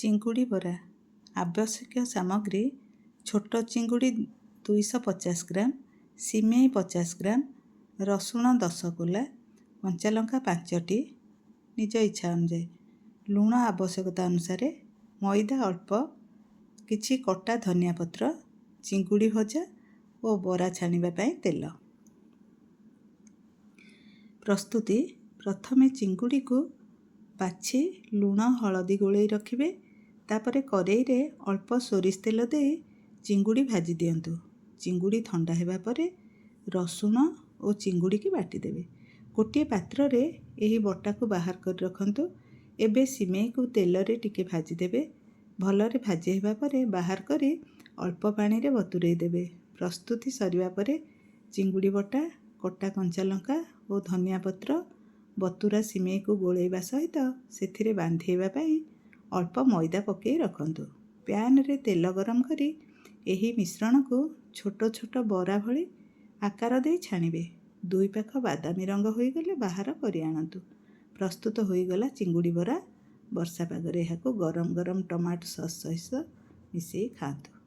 ଚିଙ୍ଗୁଡ଼ି ବରା। ଆବଶ୍ୟକୀୟ ସାମଗ୍ରୀ: ଛୋଟ ଚିଙ୍ଗୁଡ଼ି 250 ଗ୍ରାମ, ସିମେଇ 50 ଗ୍ରାମ, ରସୁଣ 10 କୋଲା, କଞ୍ଚାଲଙ୍କା 5ଟି ନିଜ ଇଚ୍ଛା ଅନୁଯାୟୀ, ଲୁଣ ଆବଶ୍ୟକତା ଅନୁସାରେ, ମଇଦା ଅଳ୍ପ, କିଛି କଟା ଧନିଆ ପତ୍ର, ଚିଙ୍ଗୁଡ଼ି ଭଜା ଓ ବରା ଛାଣିବା ପାଇଁ ତେଲ। ପ୍ରସ୍ତୁତି: ପ୍ରଥମେ ଚିଙ୍ଗୁଡ଼ିକୁ ବାଛି ଲୁଣ ହଳଦୀ ଗୋଳେଇ ରଖିବେ। ତାପରେ କଡ଼େଇରେ ଅଳ୍ପ ସୋରିଷ ତେଲ ଦେଇ ଚିଙ୍ଗୁଡ଼ି ଭାଜି ଦିଅନ୍ତୁ। ଚିଙ୍ଗୁଡ଼ି ଥଣ୍ଡା ହେବା ପରେ ରସୁଣ ଓ ଚିଙ୍ଗୁଡ଼ିକି ବାଟିଦେବେ। ଗୋଟିଏ ପାତ୍ରରେ ଏହି ବଟାକୁ ବାହାର କରି ରଖନ୍ତୁ। ଏବେ ସିମେଇକୁ ତେଲରେ ଟିକେ ଭାଜିଦେବେ। ଭଲରେ ଭାଜି ହେବା ପରେ ବାହାର କରି ଅଳ୍ପ ପାଣିରେ ବତୁରେଇ ଦେବେ। ପ୍ରସ୍ତୁତି ସରିବା ପରେ ଚିଙ୍ଗୁଡ଼ି ବଟା, କଟା କଞ୍ଚାଲଙ୍କା ଓ ଧନିଆ ପତ୍ର, ବତୁରା ସିମେଇକୁ ଗୋଳେଇବା ସହିତ ସେଥିରେ ବାନ୍ଧିବା ପାଇଁ ଅଳ୍ପ ମଇଦା ପକାଇ ରଖନ୍ତୁ। ପ୍ୟାନରେ ତେଲ ଗରମ କରି ଏହି ମିଶ୍ରଣକୁ ଛୋଟ ଛୋଟ ବରା ଭଳି ଆକାର ଦେଇ ଛାଣିବେ। ଦୁଇ ପାଖ ବାଦାମୀ ରଙ୍ଗ ହୋଇଗଲେ ବାହାର କରି ଆଣନ୍ତୁ। ପ୍ରସ୍ତୁତ ହୋଇଗଲା ଚିଙ୍ଗୁଡ଼ି ବରା। ବର୍ଷା ପାଗରେ ଏହାକୁ ଗରମ ଗରମ ଟମାଟୋ ସସ୍ ସହିତ ମିଶାଇ ଖାଆନ୍ତୁ।